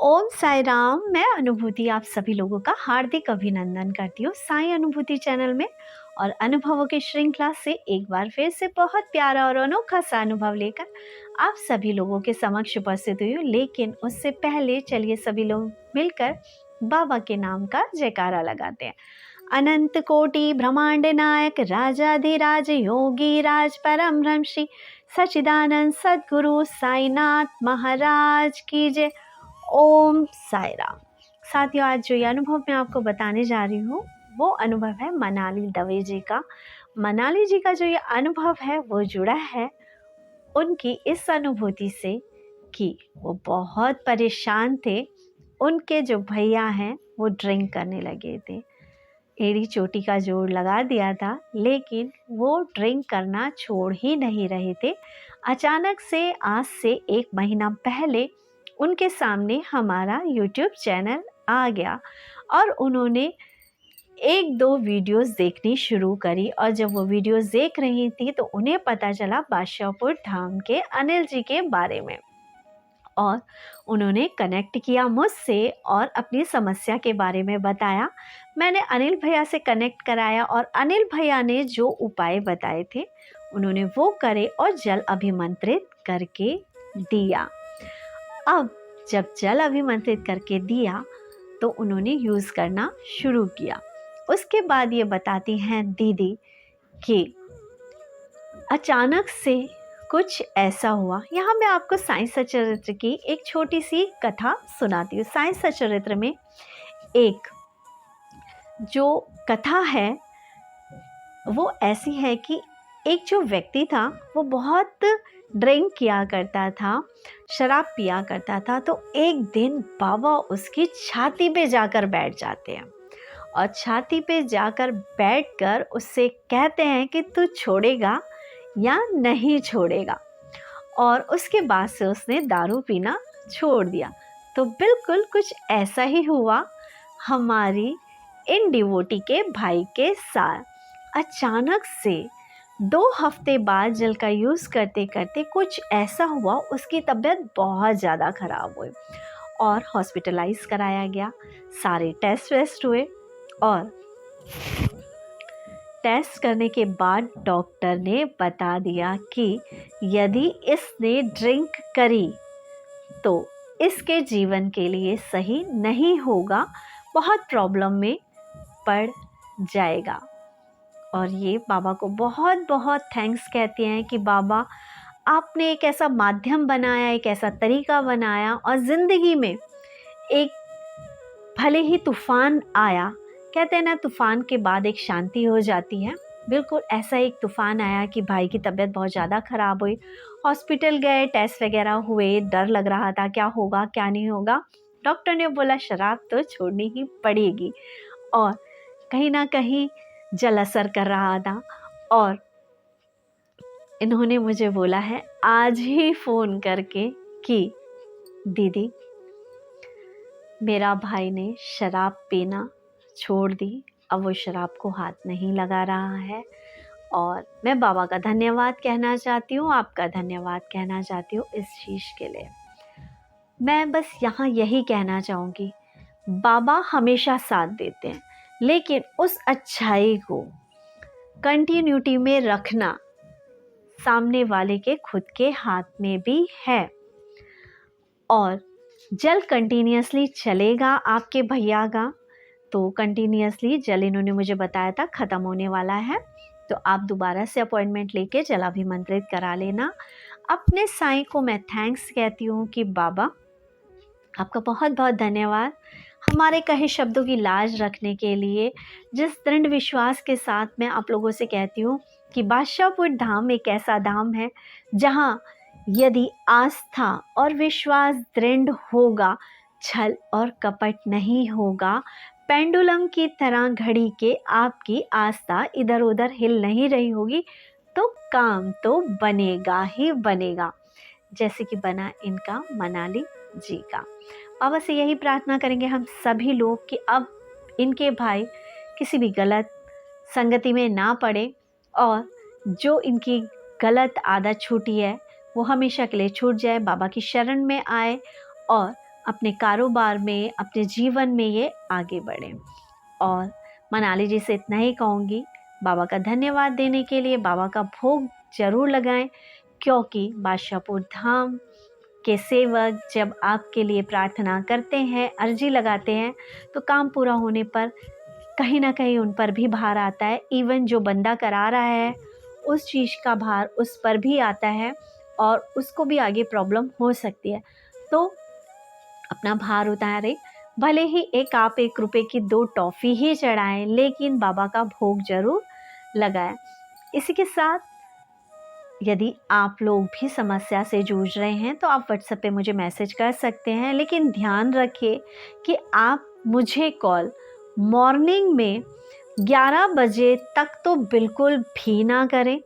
ओम साई राम। मैं अनुभूति आप सभी लोगों का हार्दिक अभिनंदन करती हूँ साई अनुभूति चैनल में। और अनुभवों की श्रृंखला से एक बार फिर से बहुत प्यारा और अनोखा सा अनुभव लेकर आप सभी लोगों के समक्ष उपस्थित हुई हूँ। लेकिन उससे पहले चलिए सभी लोग मिलकर बाबा के नाम का जयकारा लगाते हैं। अनंत कोटि ब्रह्मांड नायक राजाधिराज योगी राज परम ब्रह्म श्री सच्चिदानंद सद्गुरु साईनाथ महाराज की जय। ओम साई राम। साथियों, आज जो ये अनुभव मैं आपको बताने जा रही हूँ वो अनुभव है मनाली दवे जी का। मनाली जी का जो ये अनुभव है वो जुड़ा है उनकी इस अनुभूति से कि वो बहुत परेशान थे। उनके जो भैया हैं वो ड्रिंक करने लगे थे, एड़ी चोटी का जोर लगा दिया था, लेकिन वो ड्रिंक करना छोड़ ही नहीं रहे थे। अचानक से आज से 1 महीना पहले उनके सामने हमारा YouTube चैनल आ गया और उन्होंने 1-2 वीडियोस देखनी शुरू करी। और जब वो वीडियोस देख रही थी तो उन्हें पता चला बादशाहपुर धाम के अनिल जी के बारे में, और उन्होंने कनेक्ट किया मुझसे और अपनी समस्या के बारे में बताया। मैंने अनिल भैया से कनेक्ट कराया और अनिल भैया ने जो उपाय बताए थे उन्होंने वो करे और जल अभिमंत्रित करके दिया। अब जब जल अभिमंत्रित करके दिया तो उन्होंने यूज़ करना शुरू किया। उसके बाद ये बताती हैं दीदी कि अचानक से कुछ ऐसा हुआ। यहाँ मैं आपको साईं सच्चरित्र की एक छोटी सी कथा सुनाती हूँ। साईं सच्चरित्र में एक जो कथा है वो ऐसी है कि एक जो व्यक्ति था वो बहुत ड्रिंक किया करता था, शराब पिया करता था। तो एक दिन बाबा उसकी छाती पे जाकर बैठ जाते हैं और छाती पे जाकर बैठकर उससे कहते हैं कि तू छोड़ेगा या नहीं छोड़ेगा। और उसके बाद से उसने दारू पीना छोड़ दिया। तो बिल्कुल कुछ ऐसा ही हुआ हमारी इन डिवोटी के भाई के साथ। अचानक से 2 हफ्ते बाद जल का यूज़ करते करते कुछ ऐसा हुआ, उसकी तबीयत बहुत ज़्यादा ख़राब हुई और हॉस्पिटलाइज कराया गया। सारे टेस्ट वेस्ट हुए और टेस्ट करने के बाद डॉक्टर ने बता दिया कि यदि इसने ड्रिंक करी तो इसके जीवन के लिए सही नहीं होगा, बहुत प्रॉब्लम में पड़ जाएगा। और ये बाबा को बहुत बहुत थैंक्स कहते हैं कि बाबा आपने एक ऐसा माध्यम बनाया, एक ऐसा तरीका बनाया और ज़िंदगी में एक भले ही तूफ़ान आया, कहते हैं ना तूफ़ान के बाद एक शांति हो जाती है, बिल्कुल ऐसा एक तूफ़ान आया कि भाई की तबीयत बहुत ज़्यादा ख़राब हुई। हॉस्पिटल गए, टेस्ट वगैरह हुए, डर लग रहा था क्या होगा क्या नहीं होगा। डॉक्टर ने बोला शराब तो छोड़नी ही पड़ेगी और कहीं ना कहीं जल असर कर रहा था। और इन्होंने मुझे बोला है आज ही फ़ोन करके कि दीदी मेरा भाई ने शराब पीना छोड़ दी, अब वो शराब को हाथ नहीं लगा रहा है। और मैं बाबा का धन्यवाद कहना चाहती हूँ, आपका धन्यवाद कहना चाहती हूँ इस चीज़ के लिए। मैं बस यहाँ यही कहना चाहूँगी, बाबा हमेशा साथ देते हैं, लेकिन उस अच्छाई को कंटिन्यूटी में रखना सामने वाले के खुद के हाथ में भी है। और जल कंटिन्यूसली चलेगा आपके भैया का, तो कंटिन्यूसली जल इन्होंने मुझे बताया था ख़त्म होने वाला है, तो आप दोबारा से अपॉइंटमेंट लेके जल अभिमंत्रित करा लेना। अपने साईं को मैं थैंक्स कहती हूँ कि बाबा आपका बहुत बहुत धन्यवाद हमारे कहे शब्दों की लाज रखने के लिए। जिस दृढ़ विश्वास के साथ मैं आप लोगों से कहती हूँ कि बादशाहपुर धाम एक ऐसा धाम है जहाँ यदि आस्था और विश्वास दृढ़ होगा, छल और कपट नहीं होगा, पेंडुलम की तरह घड़ी के आपकी आस्था इधर उधर हिल नहीं रही होगी, तो काम तो बनेगा ही बनेगा, जैसे कि बना इनका मनाली जी का। बाबा से यही प्रार्थना करेंगे हम सभी लोग कि अब इनके भाई किसी भी गलत संगति में ना पड़े और जो इनकी गलत आदत छूटी है वो हमेशा के लिए छूट जाए, बाबा की शरण में आए और अपने कारोबार में, अपने जीवन में ये आगे बढ़ें। और मनाली जी से इतना ही कहूँगी, बाबा का धन्यवाद देने के लिए बाबा का भोग ज़रूर लगाएं, क्योंकि बादशाहपुर धाम के सेवक जब आपके लिए प्रार्थना करते हैं, अर्जी लगाते हैं, तो काम पूरा होने पर कहीं ना कहीं उन पर भी भार आता है। इवन जो बंदा करा रहा है उस चीज़ का भार उस पर भी आता है और उसको भी आगे प्रॉब्लम हो सकती है। तो अपना भार उतारें, भले ही आप 1 रुपए की 2 टॉफ़ी ही चढ़ाएं, लेकिन बाबा का भोग ज़रूर लगाएं। इसी के साथ यदि आप लोग भी समस्या से जूझ रहे हैं तो आप व्हाट्सएप पे मुझे मैसेज कर सकते हैं, लेकिन ध्यान रखिए कि आप मुझे कॉल मॉर्निंग में 11 बजे तक तो बिल्कुल भी ना करें,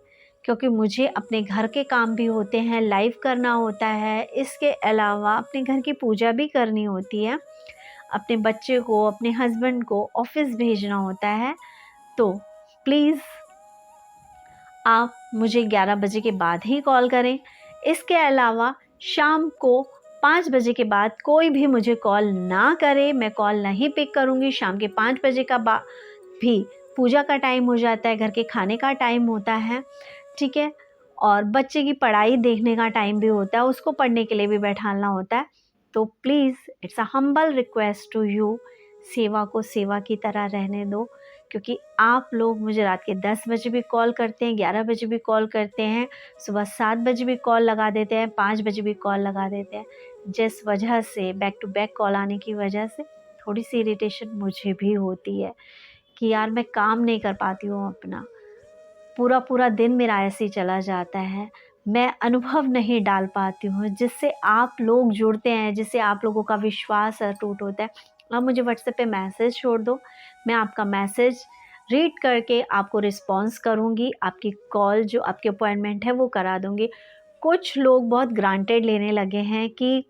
क्योंकि मुझे अपने घर के काम भी होते हैं, लाइव करना होता है, इसके अलावा अपने घर की पूजा भी करनी होती है, अपने बच्चे को, अपने हस्बैंड को ऑफिस भेजना होता है। तो प्लीज़ आप मुझे 11 बजे के बाद ही कॉल करें। इसके अलावा शाम को 5 बजे के बाद कोई भी मुझे कॉल ना करे, मैं कॉल नहीं पिक करूँगी। शाम के 5 बजे का भी पूजा का टाइम हो जाता है, घर के खाने का टाइम होता है, ठीक है, और बच्चे की पढ़ाई देखने का टाइम भी होता है, उसको पढ़ने के लिए भी बैठाना होता है। तो please it's a humble request to you, सेवा को सेवा की तरह रहने दो, क्योंकि आप लोग मुझे रात के 10 बजे भी कॉल करते हैं, 11 बजे भी कॉल करते हैं, सुबह 7 बजे भी कॉल लगा देते हैं, 5 बजे भी कॉल लगा देते हैं। जिस वजह से बैक टू बैक कॉल आने की वजह से थोड़ी सी इरिटेशन मुझे भी होती है कि यार मैं काम नहीं कर पाती हूँ अपना, पूरा पूरा दिन मेरा ऐसे ही चला जाता है, मैं अनुभव नहीं डाल पाती हूँ जिससे आप लोग जुड़ते हैं, जिससे आप लोगों का विश्वास अटूट होता है। आप मुझे व्हाट्सएप पे मैसेज छोड़ दो, मैं आपका मैसेज रीड करके आपको रिस्पॉन्स करूँगी, आपकी कॉल जो आपकी अपॉइंटमेंट है वो करा दूँगी। कुछ लोग बहुत ग्रांटेड लेने लगे हैं कि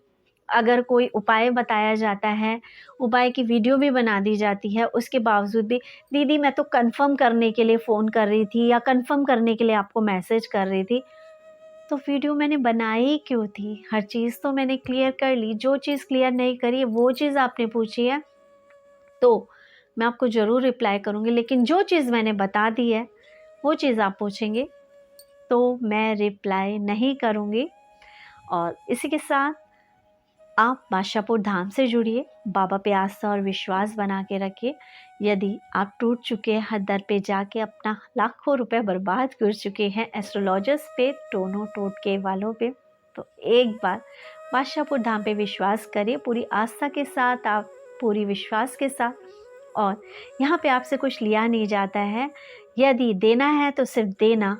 अगर कोई उपाय बताया जाता है, उपाय की वीडियो भी बना दी जाती है, उसके बावजूद भी दीदी मैं तो कंफर्म करने के लिए फ़ोन कर रही थी या कंफर्म करने के लिए आपको मैसेज कर रही थी। तो वीडियो मैंने बनाई क्यों थी? हर चीज़ तो मैंने क्लियर कर ली, जो चीज़ क्लियर नहीं करी है वो चीज़ आपने पूछी है, तो मैं आपको ज़रूर रिप्लाई करूँगी, लेकिन जो चीज़ मैंने बता दी है वो चीज़ आप पूछेंगे तो मैं रिप्लाई नहीं करूँगी। और इसी के साथ आप बादशाहपुर धाम से जुड़िए, बाबा पे आस्था और विश्वास बना के रखिए। यदि आप टूट चुके हैं, हद दर पे जाके अपना लाखों रुपए बर्बाद कर चुके हैं एस्ट्रोलॉजर्स पे, टोनो टोटके वालों पे, तो एक बार बादशाहपुर धाम पे विश्वास करिए पूरी आस्था के साथ, आप पूरी विश्वास के साथ। और यहाँ पे आपसे कुछ लिया नहीं जाता है, यदि देना है तो सिर्फ देना,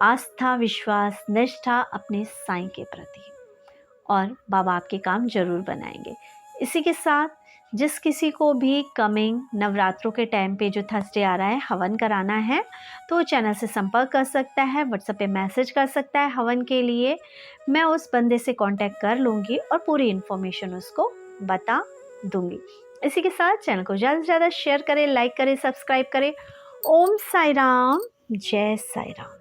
आस्था, विश्वास, निष्ठा अपने साईं के प्रति, और बाबा आपके काम ज़रूर बनाएंगे। इसी के साथ जिस किसी को भी कमिंग नवरात्रों के टाइम पे जो थर्सडे आ रहा है हवन कराना है, तो चैनल से संपर्क कर सकता है, व्हाट्सएप पे मैसेज कर सकता है हवन के लिए। मैं उस बंदे से कांटेक्ट कर लूँगी और पूरी इन्फॉर्मेशन उसको बता दूँगी। इसी के साथ चैनल को ज़्यादा से ज़्यादा शेयर करें, लाइक करें, सब्सक्राइब करें। ओम साई राम, जय साई राम।